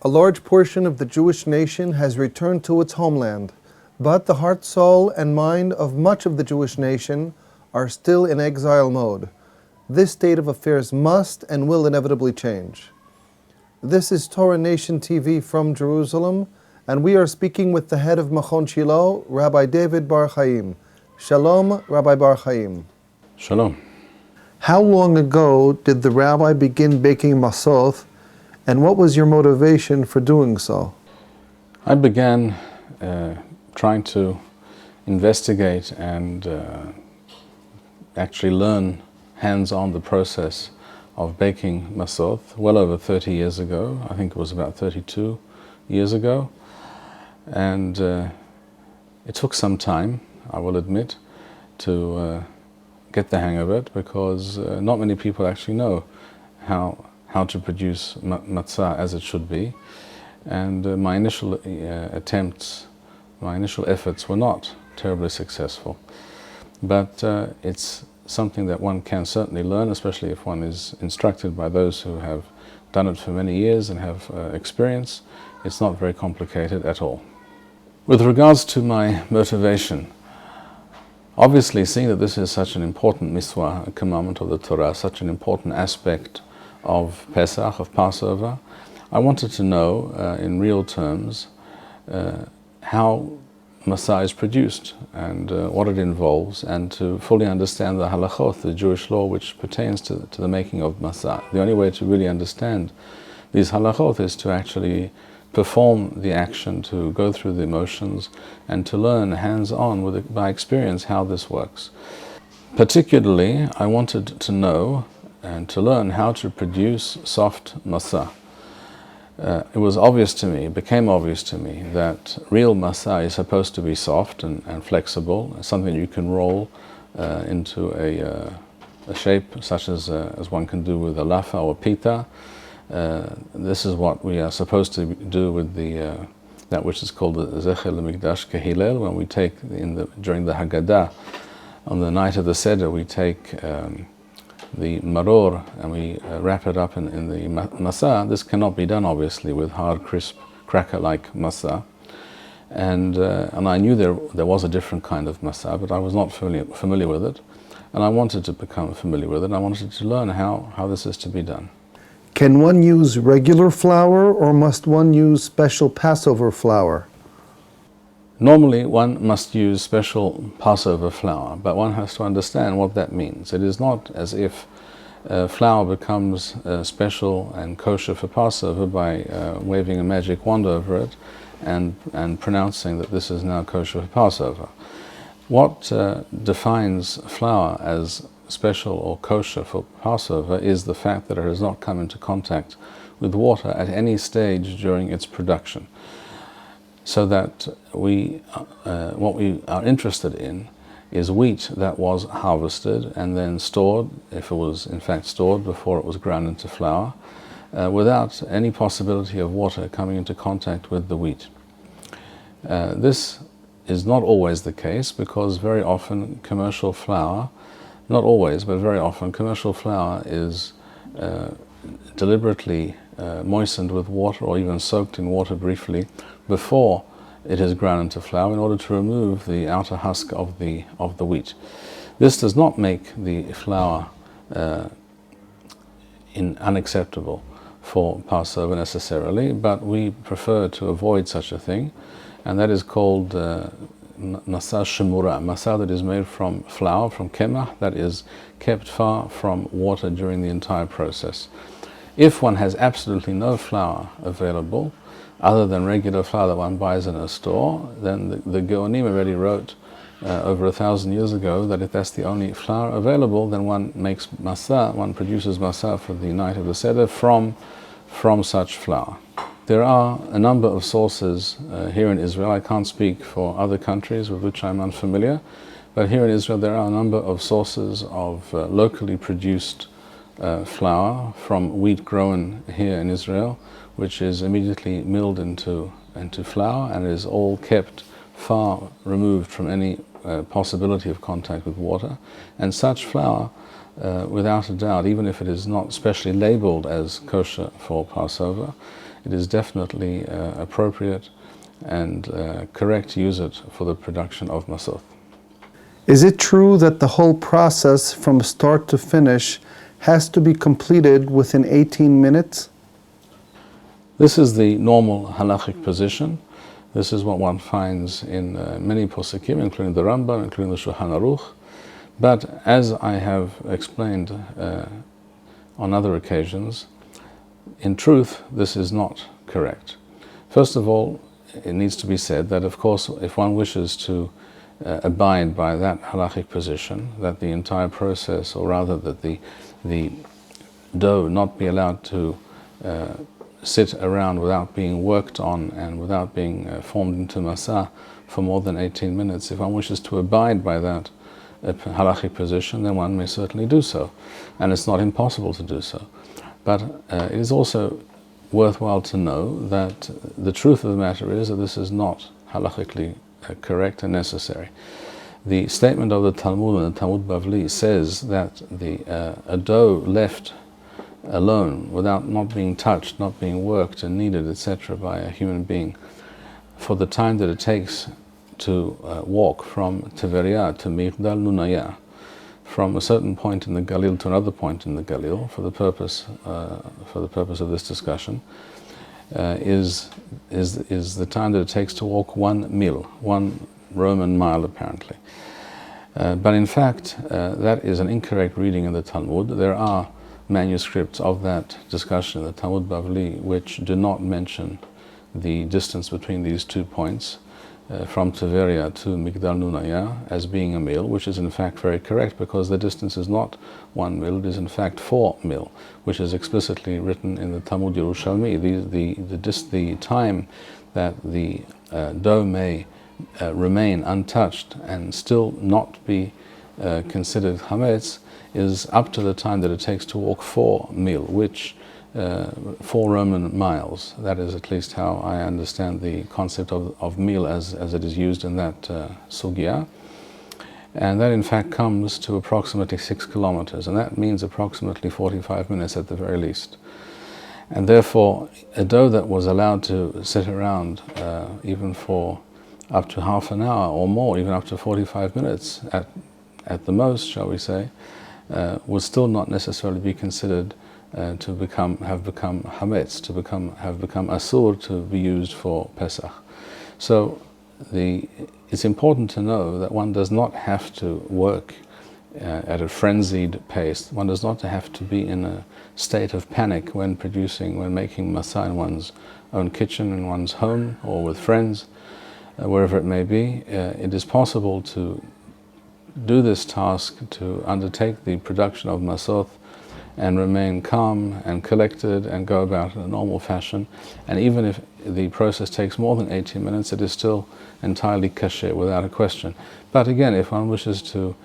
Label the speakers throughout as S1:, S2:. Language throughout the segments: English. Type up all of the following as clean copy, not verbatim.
S1: A large portion of the Jewish nation has returned to its homeland, but the heart, soul, and mind of much of the Jewish nation are still in exile mode. This state of affairs must and will inevitably change. This is Torah Nation TV from Jerusalem, and we are speaking with the head of Machon Shilo, Rabbi David Bar-Hayim. Shalom, Rabbi Bar-Hayim.
S2: Shalom.
S1: How long ago did the rabbi begin baking matzot, and what was your motivation for doing so?
S2: I began trying to investigate and actually learn hands-on the process of baking matzot well over 30 years ago. I think it was about 32 years ago. And it took some time, I will admit, to get the hang of it, because not many people actually know how to produce matzah as it should be. And my initial efforts were not terribly successful. But it's something that one can certainly learn, especially if one is instructed by those who have done it for many years and have experience. It's not very complicated at all. With regards to my motivation, obviously seeing that this is such an important mitzvah, a commandment of the Torah, such an important aspect of Pesach, of Passover, I wanted to know in real terms how matzah is produced and what it involves, and to fully understand the halachot, the Jewish law which pertains to the making of matzah. The only way to really understand these halachot is to actually perform the action, to go through the motions, and to learn hands-on by experience how this works. Particularly, I wanted to know and to learn how to produce soft matzah. It was obvious to me, it became obvious to me, that real matzah is supposed to be soft and flexible, something you can roll into a shape such as one can do with a lafa or pita. This is what we are supposed to do with that which is called the Zecher L'Mikdash Kehilel, when we take during the Haggadah, on the night of the Seder, we take the maror and we wrap it up in the matzah. This cannot be done obviously with hard, crisp, cracker-like matzah. And I knew there was a different kind of matzah, but I was not familiar with it. And I wanted to become familiar with it, and I wanted to learn how this is to be done.
S1: Can one use regular flour, or must one use special Passover flour?
S2: Normally one must use special Passover flour, but one has to understand what that means. It is not as if flour becomes special and kosher for Passover by waving a magic wand over it and pronouncing that this is now kosher for Passover. What defines flour as special or kosher for Passover is the fact that it has not come into contact with water at any stage during its production. So that what we are interested in is wheat that was harvested and then stored, if it was in fact stored before it was ground into flour, without any possibility of water coming into contact with the wheat. This is not always the case, because very often commercial flour, not always, but very often commercial flour is deliberately moistened with water, or even soaked in water briefly before it is ground into flour, in order to remove the outer husk of the wheat. This does not make the flour unacceptable for Passover necessarily, but we prefer to avoid such a thing, and that is called matzah shemura, matzah that is made from flour, from kemach, that is kept far from water during the entire process. If one has absolutely no flour available, other than regular flour that one buys in a store, then the Geonim already wrote over 1,000 years ago that if that's the only flour available, then one makes matzah, one produces matzah for the night of the Seder from such flour. There are a number of sources here in Israel. I can't speak for other countries with which I'm unfamiliar, but here in Israel there are a number of sources of locally produced flour from wheat grown here in Israel, which is immediately milled into flour and is all kept far removed from any possibility of contact with water. And such flour, without a doubt, even if it is not specially labeled as kosher for Passover, it is definitely appropriate and correct to use it for the production of matzah.
S1: Is it true that the whole process from start to finish has to be completed within 18 minutes?
S2: This is the normal halachic position. This is what one finds in many poskim, including the Rambam, including the Shulchan Aruch. But as I have explained on other occasions, in truth, this is not correct. First of all, it needs to be said that, of course, if one wishes to abide by that halachic position, that the entire process, or rather that the dough not be allowed to sit around without being worked on and without being formed into matzah for more than 18 minutes, if one wishes to abide by that halachic position, then one may certainly do so. And it's not impossible to do so. But it is also worthwhile to know that the truth of the matter is that this is not halachically correct and necessary. The statement of the Talmud and the Talmud Bavli says that a dough left alone, without not being touched, not being worked and kneaded, etc., by a human being, for the time that it takes to walk from Tiberia to Migdal Nunaya, from a certain point in the Galil to another point in the Galil, for the purpose of this discussion, is the time that it takes to walk 1 mil, 1 Roman mile apparently. But in fact, that is an incorrect reading in the Talmud. There are manuscripts of that discussion in the Talmud Bavli which do not mention the distance between these 2 points, from Tiberia to Migdal Nunaya, as being a mil, which is in fact very correct, because the distance is not 1 mil, it is in fact 4 mil, which is explicitly written in the Talmud Yerushalmi. The time that the dough may remain untouched and still not be considered chametz is up to the time that it takes to walk 4 mil, which 4 Roman miles. That is at least how I understand the concept of mil as it is used in that sugya. And that in fact comes to approximately 6 kilometers, and that means approximately 45 minutes at the very least. And therefore, a dough that was allowed to sit around even for up to half an hour or more, even up to 45 minutes at the most, shall we say, would still not necessarily be considered to have become hametz, have become asur, to be used for Pesach. So it's important to know that one does not have to work at a frenzied pace. One does not have to be in a state of panic when making matzah in one's own kitchen, in one's home, or with friends, wherever it may be. It is possible to do this task, to undertake the production of matzot, and remain calm and collected and go about in a normal fashion. And even if the process takes more than 18 minutes, it is still entirely kasher, without a question. But again, if one wishes to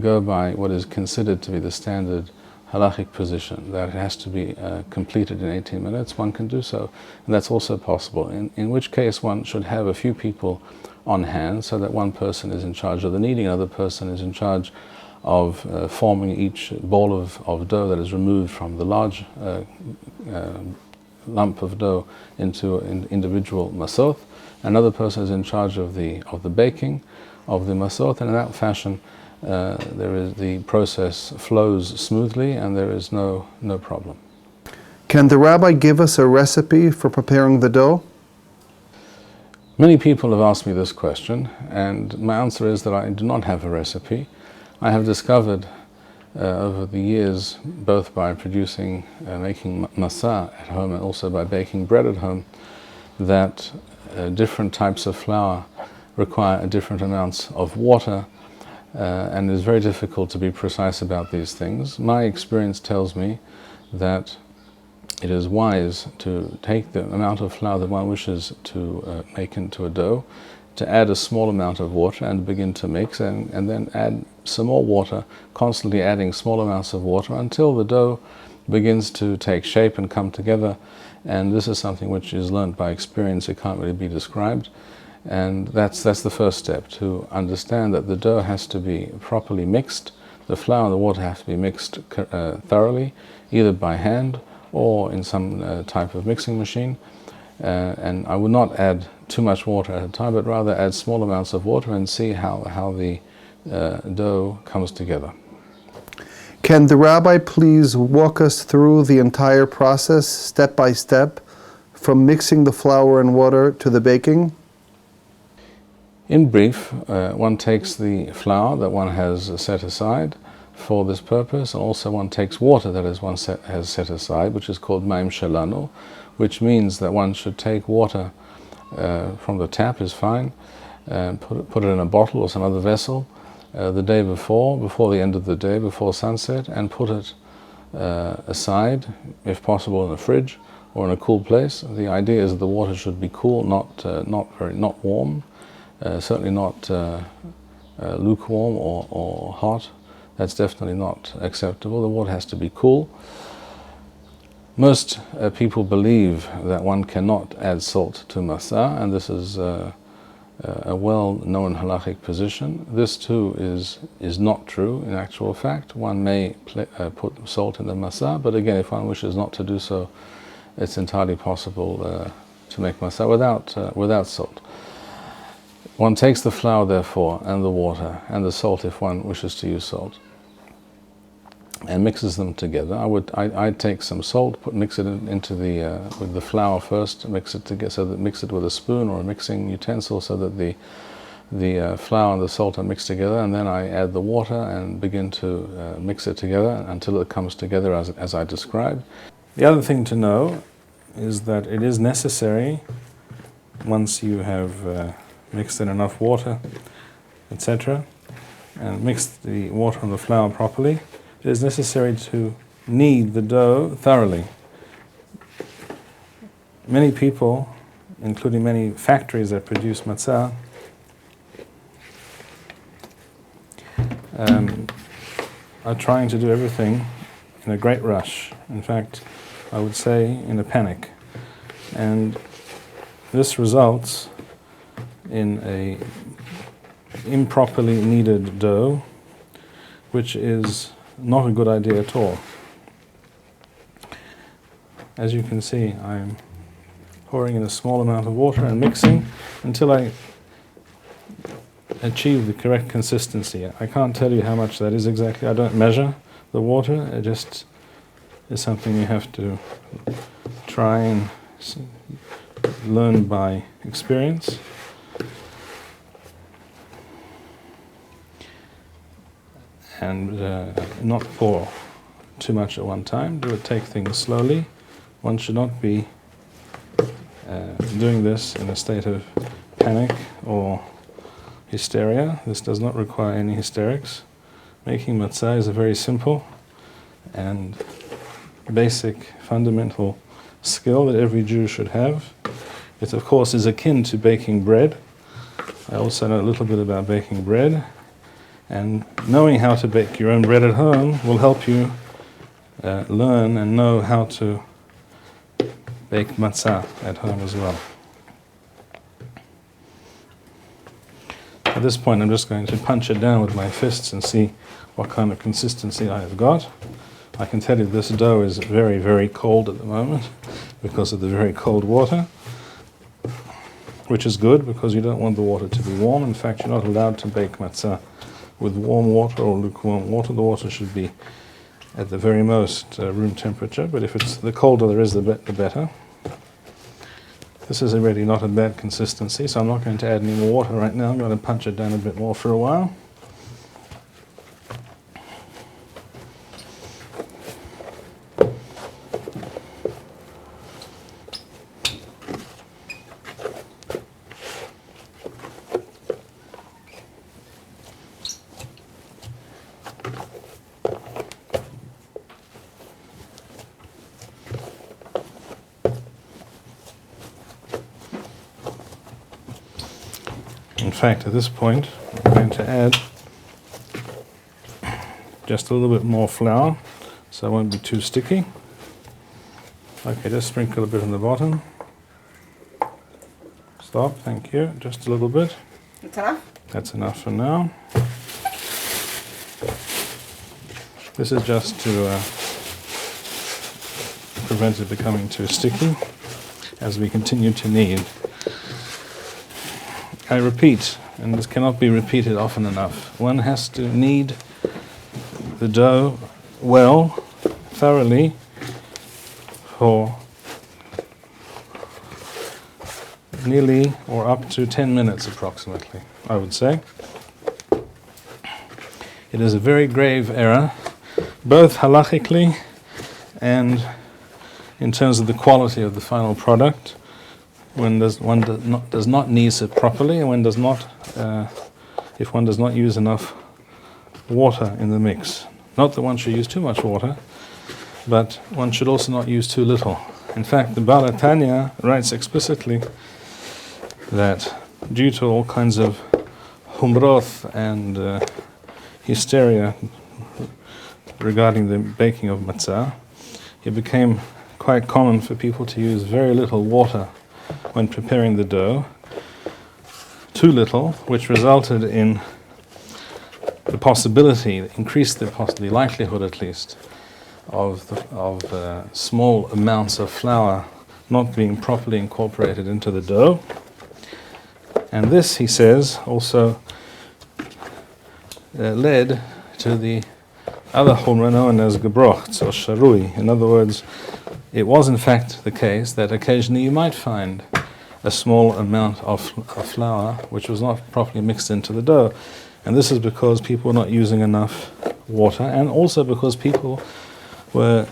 S2: go by what is considered to be the standard halachic position, that it has to be completed in 18 minutes, one can do so. And that's also possible, in which case one should have a few people on hand, so that one person is in charge of the kneading, another person is in charge of forming each ball of dough that is removed from the large lump of dough into an individual matzot. Another person is in charge of the baking of the matzot, and in that fashion the process flows smoothly and there is no problem.
S1: Can the rabbi give us a recipe for preparing the dough?
S2: Many people have asked me this question, and my answer is that I do not have a recipe. I have discovered over the years, both by making matzah at home and also by baking bread at home, that different types of flour require different amounts of water, and it is very difficult to be precise about these things. My experience tells me that it is wise to take the amount of flour that one wishes to make into a dough, to add a small amount of water and begin to mix, and then add some more water, constantly adding small amounts of water until the dough begins to take shape and come together. And this is something which is learned by experience. It can't really be described. And that's the first step, to understand that the dough has to be properly mixed. The flour and the water have to be mixed thoroughly, either by hand or in some type of mixing machine. and I would not add too much water at a time, but rather add small amounts of water and see how the dough comes together.
S1: Can the rabbi please walk us through the entire process, step by step, from mixing the flour and water to the baking?
S2: In brief, one takes the flour that one has set aside for this purpose, and also one takes water that has set aside, which is called Maim Shelanu, which means that one should take water from the tap is fine, put it in a bottle or some other vessel the day before the end of the day, before sunset, and put it aside, if possible, in a fridge or in a cool place. The idea is that the water should be cool, not warm, certainly not lukewarm or hot. That's definitely not acceptable. The water has to be cool. Most people believe that one cannot add salt to matzah, and this is a well-known halachic position. This too is not true in actual fact. One may put salt in the matzah, but again, if one wishes not to do so, it's entirely possible to make matzah without salt. One takes the flour, therefore, and the water, and the salt if one wishes to use salt, and mixes them together. I'd take some salt, mix it into with the flour first, mix it together, mix it with a spoon or a mixing utensil so that the flour and the salt are mixed together, and then I add the water and begin to mix it together until it comes together as I described. The other thing to know is that it is necessary, once you have mixed in enough water, etc., and mixed the water and the flour properly, it is necessary to knead the dough thoroughly. Many people, including many factories that produce matzah, are trying to do everything in a great rush. In fact, I would say in a panic. And this results in a improperly kneaded dough, which is not a good idea at all. As you can see, I'm pouring in a small amount of water and mixing until I achieve the correct consistency. I can't tell you how much that is exactly. I don't measure the water. It just is something you have to try and learn by experience. And not pour too much at one time. Take things slowly. One should not be doing this in a state of panic or hysteria. This does not require any hysterics. Making matzah is a very simple and basic fundamental skill that every Jew should have. It of course is akin to baking bread. I also know a little bit about baking bread. And knowing how to bake your own bread at home will help you learn and know how to bake matzah at home as well. At this point, I'm just going to punch it down with my fists and see what kind of consistency I have got. I can tell you this dough is very, very cold at the moment because of the very cold water, which is good because you don't want the water to be warm. In fact, you're not allowed to bake matzah with warm water or lukewarm water. The water should be at the very most room temperature, but if it's the colder there is, the better. This is already not a bad consistency, so I'm not going to add any more water right now. I'm going to punch it down a bit more for a while. In fact, at this point, I'm going to add just a little bit more flour so it won't be too sticky. Okay, just sprinkle a bit on the bottom. Stop, thank you. Just a little bit.
S3: That's enough?
S2: That's enough for now. This is just to prevent it becoming too sticky. as we continue to knead. I repeat, and this cannot be repeated often enough, one has to knead the dough well, thoroughly, for nearly or up to 10 minutes approximately, I would say. It is a very grave error, both halachically and in terms of the quality of the final product. One does not knead it properly, and if one does not use enough water in the mix. Not that one should use too much water, but one should also not use too little. In fact, the Baal Tanya writes explicitly that due to all kinds of humroth and hysteria regarding the baking of matzah, it became quite common for people to use very little water when preparing the dough, too little, which resulted in the possibility, increased the likelihood at least, of small amounts of flour not being properly incorporated into the dough. And this, he says, also led to the other chumrah known as gebrochts or sharui. In other words, it was in fact the case that occasionally you might find a small amount of flour which was not properly mixed into the dough. And this is because people were not using enough water, and also because people were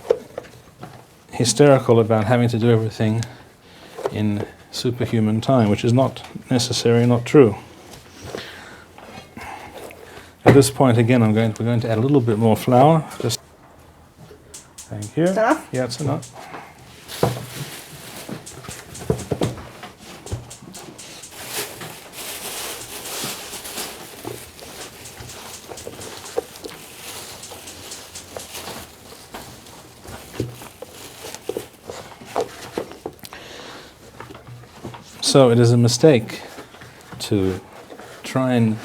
S2: hysterical about having to do everything in superhuman time, which is not necessarily not true. At this point, again, we're going to add a little bit more flour. Thank you.
S3: It's enough?
S2: Yeah, it's enough. So it is a mistake to try and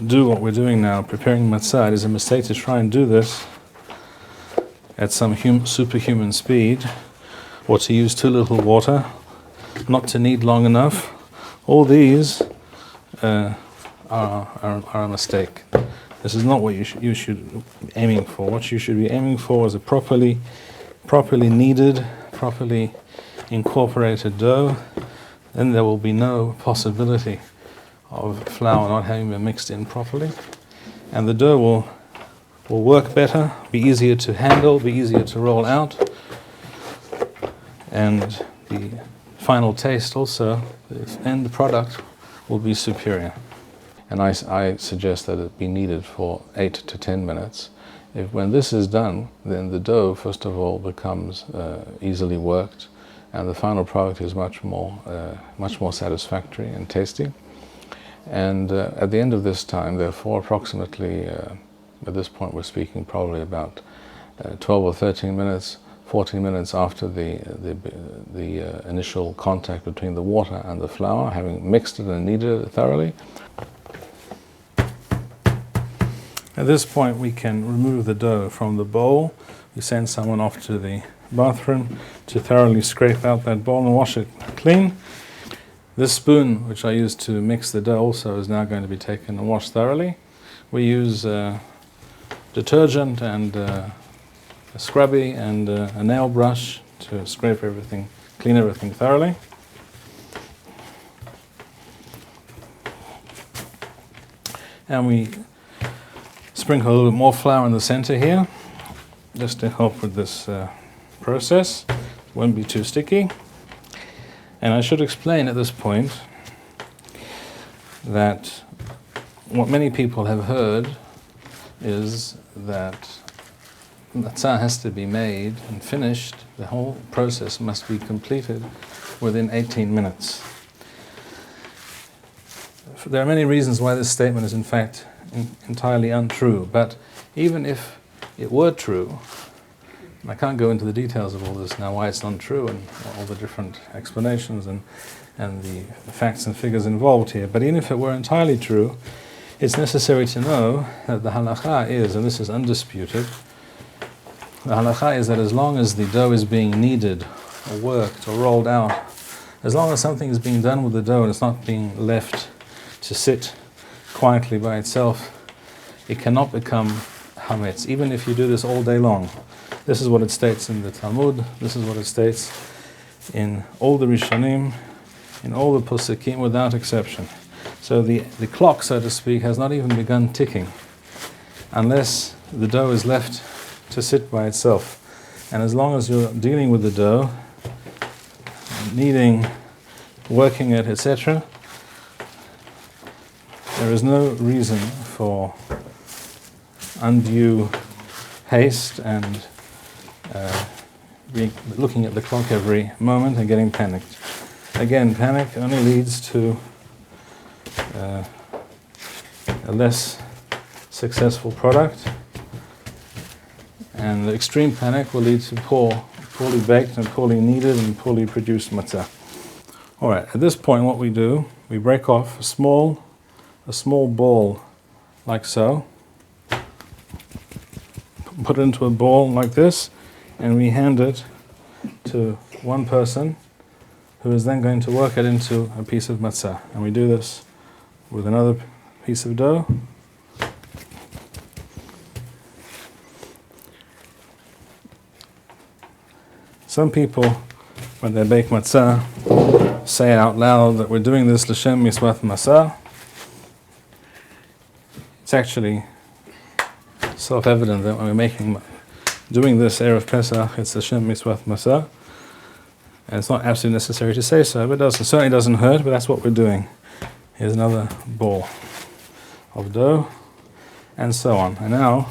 S2: do what we're doing now, preparing matzah. It is a mistake to try and do this at some superhuman speed, or to use too little water, not to knead long enough. All these are a mistake. This is not what you should be aiming for. What you should be aiming for is a properly kneaded, properly incorporated dough. Then there will be no possibility of flour not having been mixed in properly, and the dough will work better, be easier to handle, be easier to roll out, and the final taste also, the end product, will be superior. And I suggest that it be kneaded for 8 to 10 minutes. When this is done, then the dough, first of all, becomes easily worked, and the final product is much more satisfactory and tasty. And at the end of this time, therefore, approximately, at this point we're speaking probably about 12 or 13 minutes, 14 minutes after the initial contact between the water and the flour, having mixed it and kneaded it thoroughly. At this point we can remove the dough from the bowl. We send someone off to the bathroom to thoroughly scrape out that bowl and wash it clean. This spoon, which I used to mix the dough, also is now going to be taken and washed thoroughly. We use detergent and a scrubby and a nail brush to scrape everything, clean everything thoroughly. And we sprinkle a little bit more flour in the center here, just to help with this process. It won't be too sticky. And I should explain at this point that what many people have heard is that matzah has to be made and finished, the whole process must be completed within 18 minutes. There are many reasons why this statement is in fact entirely untrue, but even if it were true, and I can't go into the details of all this now, why it's not true and all the different explanations and the facts and figures involved here, but even if it were entirely true, it's necessary to know that the halakha is, and this is undisputed, the halakha is that as long as the dough is being kneaded or worked or rolled out, as long as something is being done with the dough and it's not being left to sit quietly by itself, it cannot become hametz, even if you do this all day long. This is what it states in the Talmud, this is what it states in all the Rishonim, in all the Pusakim, without exception. So the clock, so to speak, has not even begun ticking unless the dough is left to sit by itself. And as long as you're dealing with the dough, kneading, working it, etc., there is no reason for undue haste and looking at the clock every moment and getting panicked. Again, panic only leads to a less successful product, and the extreme panic will lead to poorly baked and poorly kneaded and poorly produced matzah. All right, at this point what we do, we break off a small ball like so, put it into a ball like this, and we hand it to one person who is then going to work it into a piece of matzah. And we do this with another piece of dough. Some people, when they bake matzah, say out loud that we're doing this l'shem misvat matzah. It's actually self-evident that when we're doing this Erev Pesach, it's l'shem misvat matzah. And it's not absolutely necessary to say so, but it certainly doesn't hurt, but that's what we're doing. Here's another ball of dough, and so on. And now,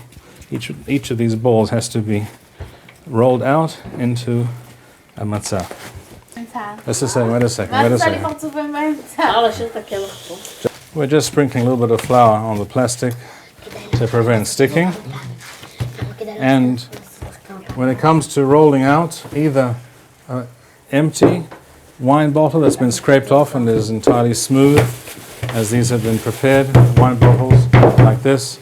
S2: each of these balls has to be rolled out into a matzah. Let's just say, wait a second. We're just sprinkling a little bit of flour on the plastic to prevent sticking. And when it comes to rolling out, either an empty wine bottle that's been scraped off and is entirely smooth, as these have been prepared, wine bottles like this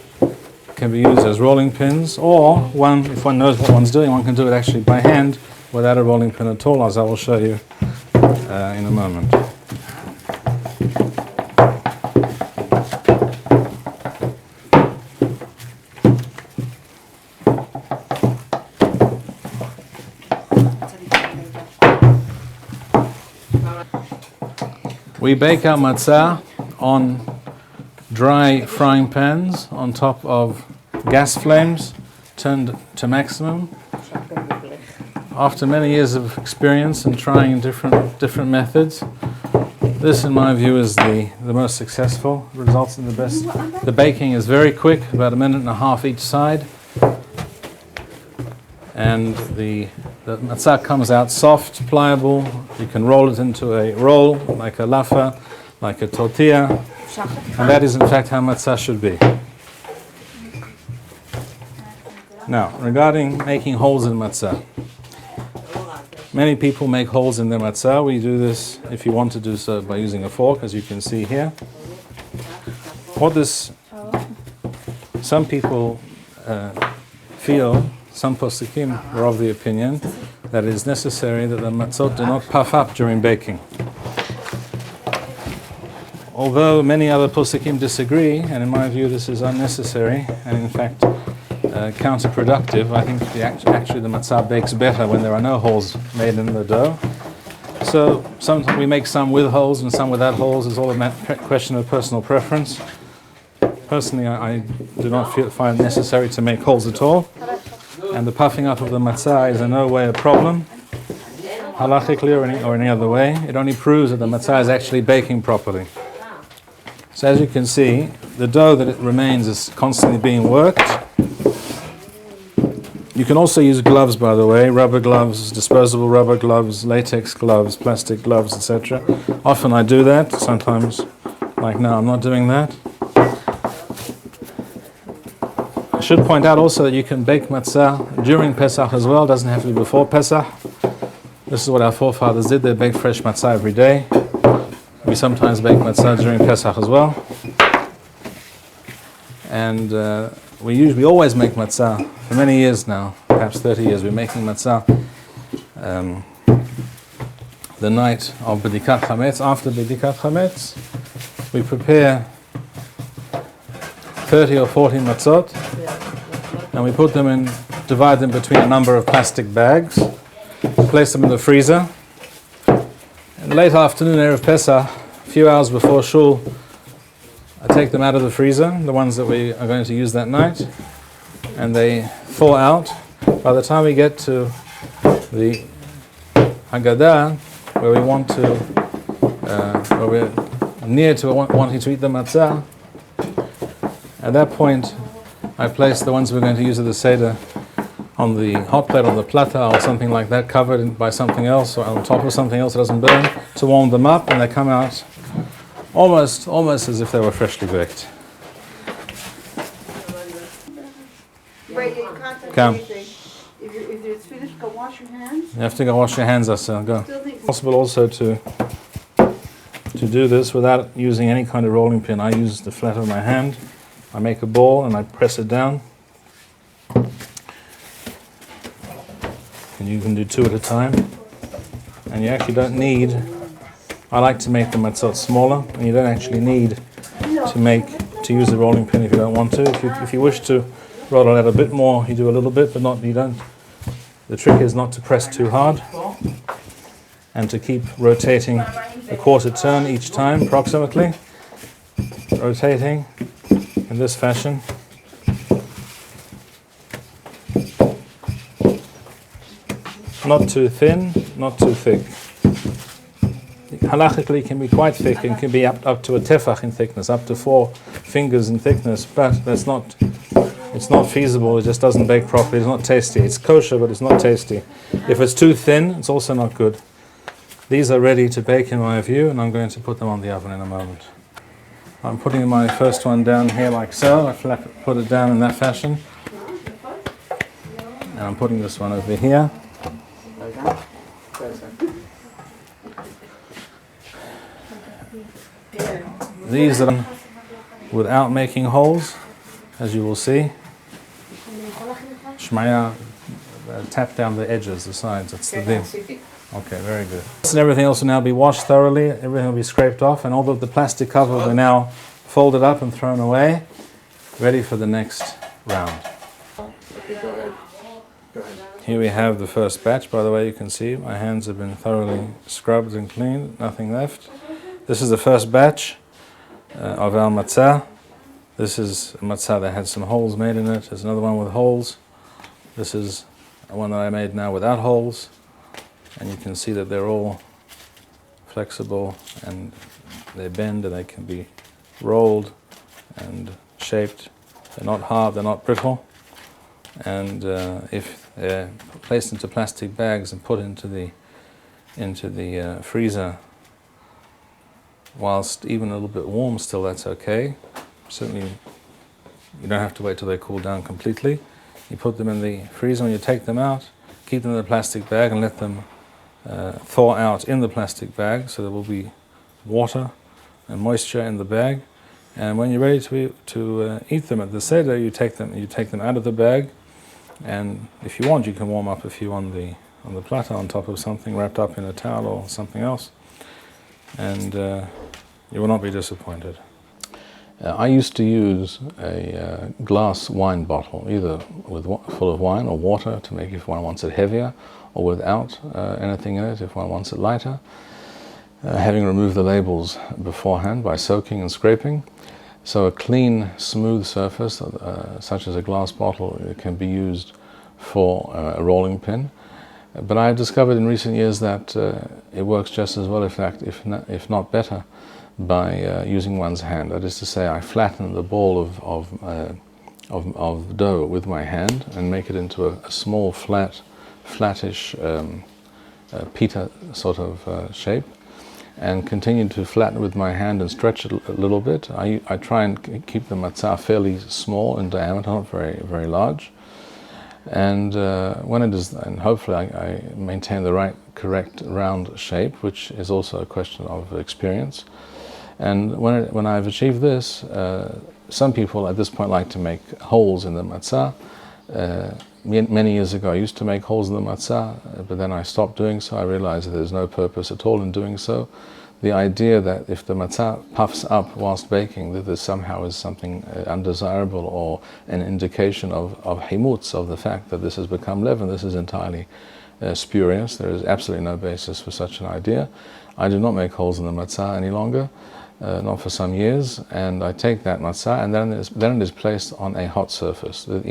S2: can be used as rolling pins, or one, if one knows what one's doing, one can do it actually by hand without a rolling pin at all, as I will show you in a moment. We bake our matzah on dry frying pans on top of gas flames turned to maximum. After many years of experience and trying different methods, this in my view is the most successful, results in the best. The baking is very quick, about a minute and a half each side, and the matzah comes out soft, pliable. You can roll it into a roll, like a lafa, like a tortilla, and that is in fact how matzah should be. Now, regarding making holes in matzah. Many people make holes in their matzah. We do this, if you want to do so, by using a fork, as you can see here. Some people feel, some poskim are of the opinion that it is necessary that the matzot do not puff up during baking. Although many other poskim disagree, and in my view this is unnecessary and in fact counterproductive. I think actually the matzah bakes better when there are no holes made in the dough. So sometimes we make some with holes and some without holes. It's all a question of personal preference. Personally, I do not find it necessary to make holes at all. And the puffing up of the matzah is in no way a problem, halachically or any other way. It only proves that the matzah is actually baking properly. So as you can see, the dough that it remains is constantly being worked. You can also use gloves, by the way, rubber gloves, disposable rubber gloves, latex gloves, plastic gloves, etc. Often I do that, sometimes, like now, I'm not doing that. I should point out also that you can bake matzah during Pesach as well, it doesn't have to be before Pesach. This is what our forefathers did, they baked fresh matzah every day. We sometimes bake matzah during Pesach as well. And we always make matzah for many years now, perhaps 30 years. We're making matzah the night of B'dikat Chametz. After B'dikat Chametz, we prepare 30 or 40 matzot, and we put them in, divide them between a number of plastic bags, place them in the freezer. In the late afternoon, Erev Pesach, a few hours before Shul, I take them out of the freezer, the ones that we are going to use that night, and they thaw out. By the time we get to the Haggadah, where we want to, where we're near to wanting to eat the matzah, at that point, I place the ones we're going to use at the Seder on the hot plate, on the plata, or something like that, covered by something else, or on top of something else that doesn't burn, to warm them up, and they come out almost as if they were freshly baked. Come.
S3: If it's finished, go wash your hands.
S2: You have to go wash your hands, Asa. Go. It's possible also to do this without using any kind of rolling pin. I use the flat of my hand. I make a ball and I press it down. And you can do two at a time. And you actually don't need, I like to make the matzot smaller, and you don't actually need to use the rolling pin if you don't want to. If you wish to roll it out a bit more, you do a little bit, but not, you don't. The trick is not to press too hard and to keep rotating a quarter turn each time, approximately. Rotating in this fashion. Not too thin, not too thick. Halachically it can be quite thick and can be up to a tefach in thickness, up to 4 fingers in thickness, but it's not feasible. It just doesn't bake properly. It's not tasty. It's kosher, but it's not tasty. If it's too thin, it's also not good. These are ready to bake in my view, and I'm going to put them on the oven in a moment. I'm putting my first one down here like so. I put it down in that fashion, and I'm putting this one over here. These are without making holes, as you will see. Shmaya, tap down the edges, the sides, that's the din. Okay, very good. And everything else will now be washed thoroughly, everything will be scraped off, and all of the plastic cover will be now folded up and thrown away, ready for the next round. Here we have the first batch. By the way, you can see my hands have been thoroughly scrubbed and cleaned, nothing left. This is the first batch of our matzah. This is a matzah that had some holes made in it. There's another one with holes. This is one that I made now without holes. And you can see that they're all flexible and they bend and they can be rolled and shaped. They're not hard, they're not brittle. And if they're placed into plastic bags and put into the freezer, whilst even a little bit warm still, that's okay. Certainly you don't have to wait till they cool down completely. You put them in the freezer. When you take them out, keep them in the plastic bag and let them thaw out in the plastic bag, so there will be water and moisture in the bag. And when you're ready to eat them at the Seder, you take them out of the bag, and if you want, you can warm up a few on the platter on top of something wrapped up in a towel or something else, and you will not be disappointed. I used to use a glass wine bottle, either full of wine or water to make if one wants it heavier, or without anything in it if one wants it lighter, having removed the labels beforehand by soaking and scraping. So a clean, smooth surface, such as a glass bottle, can be used for a rolling pin. But I have discovered in recent years that it works just as well, in fact, if not better, by using one's hand. That is to say, I flatten the ball of dough with my hand and make it into a small, flattish pita sort of shape, and continue to flatten with my hand and stretch it a little bit. I try and keep the matzah fairly small in diameter, not very, very large. And when it is, and hopefully I maintain the correct round shape, which is also a question of experience. And when I've achieved this, some people at this point like to make holes in the matzah. many years ago I used to make holes in the matzah, but then I stopped doing so. I realized that there's no purpose at all in doing so. The idea that if the matzah puffs up whilst baking, that there somehow is something undesirable or an indication of himutz, of the fact that this has become leaven, this is entirely spurious. There is absolutely no basis for such an idea. I do not make holes in the matzah any longer, not for some years, and I take that matzah and then it is placed on a hot surface. The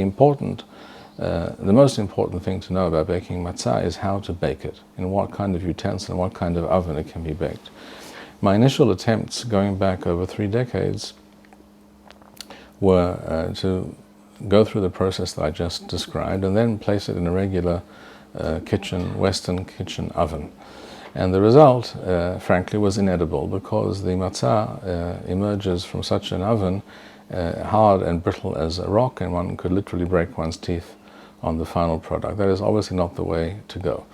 S2: most important thing to know about baking matzah is how to bake it, in what kind of utensil and what kind of oven it can be baked. My initial attempts, going back over 3 decades, were to go through the process that I just described and then place it in a regular Western kitchen oven. And the result, frankly, was inedible, because the matzah emerges from such an oven hard and brittle as a rock, and one could literally break one's teeth on the final product. That is obviously not the way to go.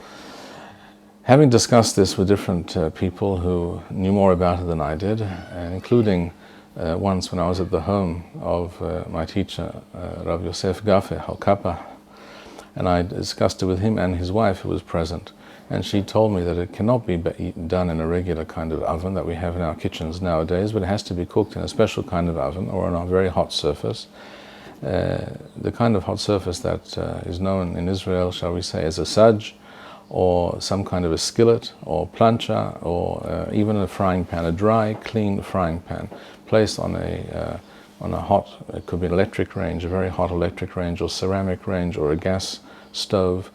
S2: Having discussed this with different people who knew more about it than I did, including once when I was at the home of my teacher, Rav Yosef Gafe Halkapa, and I discussed it with him and his wife, who was present, and she told me that it cannot be done in a regular kind of oven that we have in our kitchens nowadays, but it has to be cooked in a special kind of oven or on a very hot surface. The kind of hot surface that is known in Israel, shall we say, as a saj, or some kind of a skillet or plancha, or even a frying pan, a dry, clean frying pan, placed on a hot, it could be an electric range, a very hot electric range, or ceramic range, or a gas stove.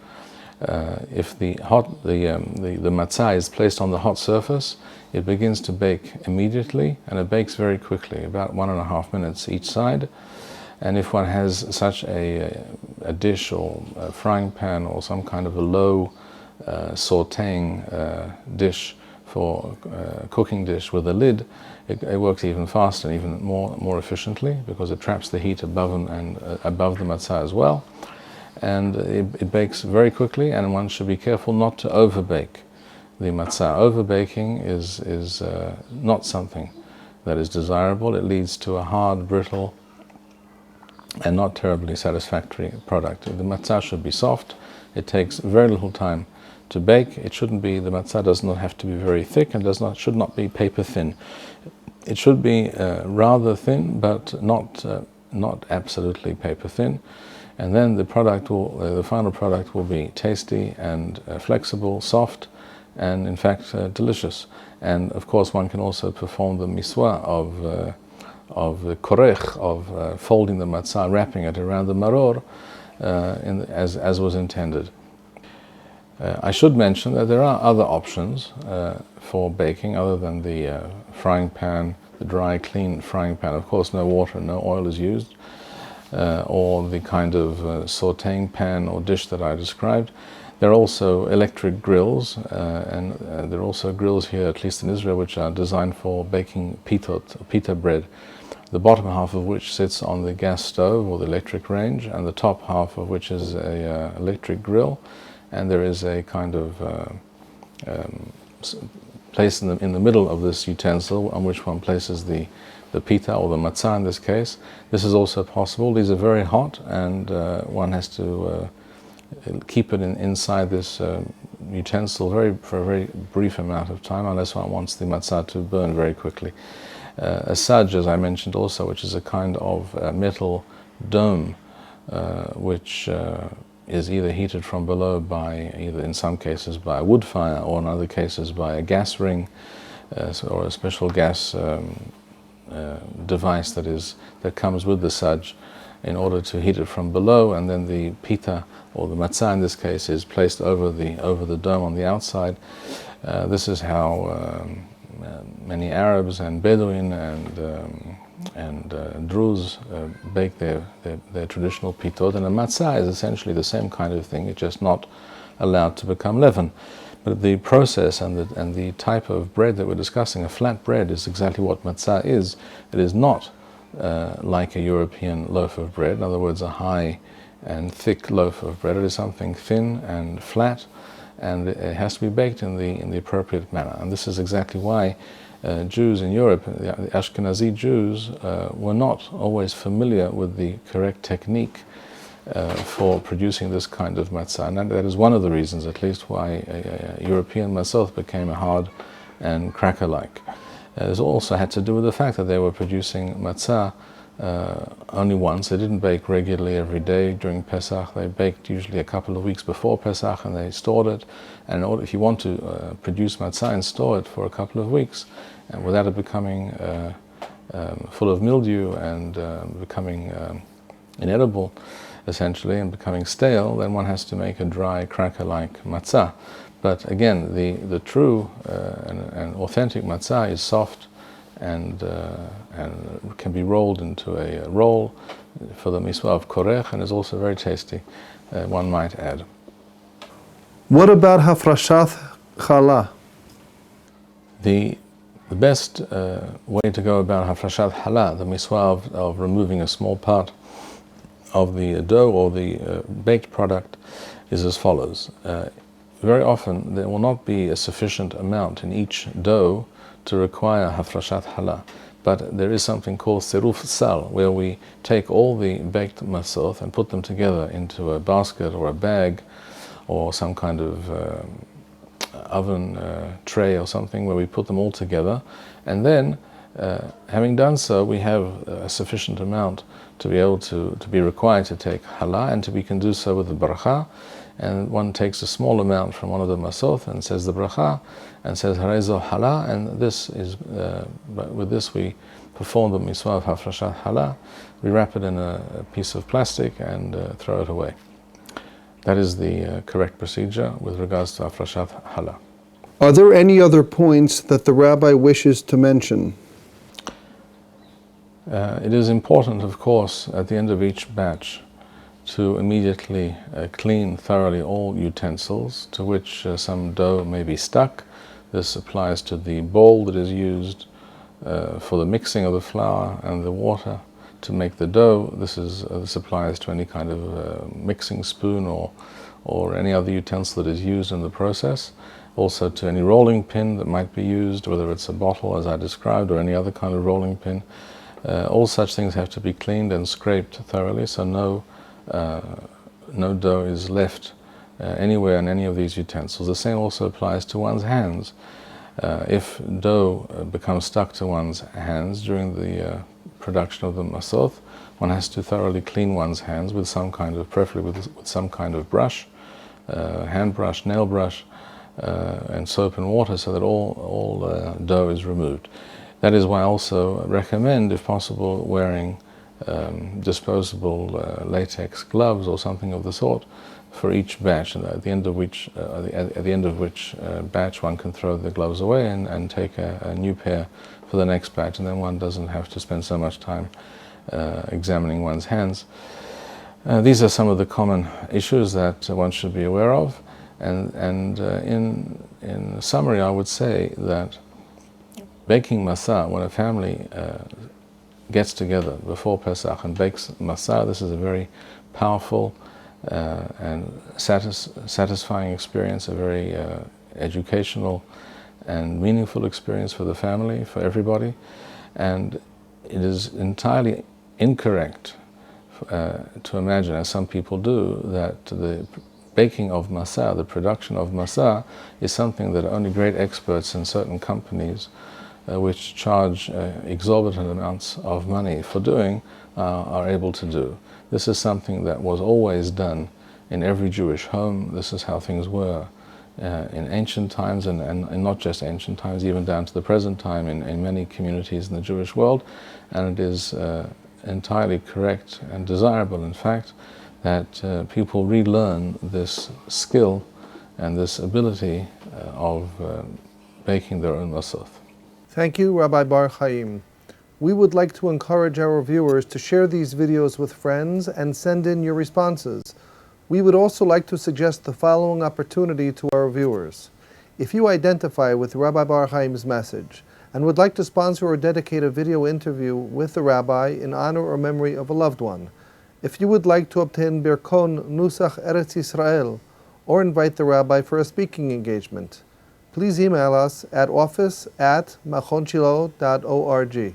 S2: If the matzah is placed on the hot surface, it begins to bake immediately, and it bakes very quickly, about 1.5 minutes each side. And if one has such a dish or a frying pan or some kind of a low sautéing dish for cooking dish with a lid, it works even faster and even more efficiently, because it traps the heat above the matzah as well. And it bakes very quickly, and one should be careful not to overbake the matzah. Overbaking is not something that is desirable. It leads to a hard, brittle, and not terribly satisfactory product. The matzah should be soft. It takes very little time to bake. It shouldn't be, the matzah does not have to be very thick, and should not be paper thin. It should be rather thin, but not absolutely paper thin. And then the final product will be tasty and flexible, soft, and in fact delicious. And of course, one can also perform the miswa of the korech, of folding the matzah, wrapping it around the maror, as was intended. I should mention that there are other options for baking other than the frying pan, the dry, clean frying pan. Of course, no water, no oil is used, or the kind of sautéing pan or dish that I described. There are also electric grills, and there are also grills here, at least in Israel, which are designed for baking pita bread, the bottom half of which sits on the gas stove or the electric range, and the top half of which is a electric grill. And there is a kind of place in the middle of this utensil on which one places the pita, or the matzah in this case. This is also possible. These are very hot, and one has to keep it inside this utensil for a very brief amount of time, unless one wants the matzah to burn very quickly. A saj, as I mentioned also, which is a kind of metal dome, which is either heated from below in some cases by a wood fire, or in other cases by a gas ring, or a special gas device that comes with the saj, in order to heat it from below, and then the pita, or the matzah in this case, is placed over the dome on the outside. This is how many Arabs and Bedouin and Druze bake their traditional pitot, and a matzah is essentially the same kind of thing. It's just not allowed to become leaven. But the process and the type of bread that we're discussing, a flat bread, is exactly what matzah is. It is not like a European loaf of bread, in other words, a high and thick loaf of bread. It is something thin and flat, and it has to be baked in the appropriate manner. And this is exactly why Jews in Europe, the Ashkenazi Jews, were not always familiar with the correct technique for producing this kind of matzah. And that is one of the reasons, at least, why European matzot became hard and cracker-like. It also had to do with the fact that they were producing matzah only once. They didn't bake regularly every day during Pesach. They baked usually a couple of weeks before Pesach, and they stored it. And if you want to produce matzah and store it for a couple of weeks, and without it becoming full of mildew and becoming inedible, essentially, and becoming stale, then one has to make a dry, cracker-like matzah. But again, the true and authentic matzah is soft and can be rolled into a roll for the mitzvah of korech, and is also very tasty, one might add.
S1: What about hafrashat challah?
S2: The best way to go about hafrashat challah, the mitzvah of removing a small part of the dough or the baked product, is as follows. Very often there will not be a sufficient amount in each dough to require hafrashat challah, but there is something called siruf sal, where we take all the baked matzot and put them together into a basket or a bag or some kind of oven tray or something, where we put them all together, and then having done so, we have a sufficient amount to be able to be required to take challah, and we can do so with the bracha. And one takes a small amount from one of the matzot and says the bracha and says harezo challah, and this is with this we perform the mitzvah of hafrashat challah. We wrap it in a piece of plastic and throw it away. That is the correct procedure with regards to hafrashat challah.
S1: Are there any other points that the rabbi wishes to mention?
S2: It is important, of course, at the end of each batch to immediately clean thoroughly all utensils to which some dough may be stuck. This applies to the bowl that is used for the mixing of the flour and the water to make the dough. This applies to any kind of mixing spoon or any other utensil that is used in the process. Also to any rolling pin that might be used, whether it's a bottle as I described or any other kind of rolling pin. All such things have to be cleaned and scraped thoroughly, so no dough is left anywhere in any of these utensils. The same also applies to one's hands. If dough becomes stuck to one's hands during the production of the matzot, one has to thoroughly clean one's hands with some kind of, preferably with some kind of brush, hand brush, nail brush, and soap and water, so that all dough is removed. That is why I also recommend, if possible, wearing disposable latex gloves or something of the sort for each batch, and at the end of which batch one can throw the gloves away and take a new pair for the next batch, and then one doesn't have to spend so much time examining one's hands. These are some of the common issues that one should be aware of, and in summary, I would say that baking matzah, when a family gets together before Pesach and bakes matzah, this is a very powerful and satisfying experience, a very educational and meaningful experience for the family, for everybody. And it is entirely incorrect to imagine, as some people do, that the baking of matzah, the production of matzah, is something that only great experts in certain companies which charge exorbitant amounts of money for doing, are able to do. This is something that was always done in every Jewish home. This is how things were in ancient times, and not just ancient times, even down to the present time in many communities in the Jewish world. And it is entirely correct and desirable, in fact, that people relearn this skill and this ability of baking their own matzot.
S1: Thank you, Rabbi Bar-Hayim. We would like to encourage our viewers to share these videos with friends and send in your responses. We would also like to suggest the following opportunity to our viewers. If you identify with Rabbi Bar-Hayim's message and would like to sponsor or dedicate a video interview with the rabbi in honor or memory of a loved one, if you would like to obtain Birkon Nusach Eretz Yisrael or invite the rabbi for a speaking engagement, please email us at office@machonshilo.org.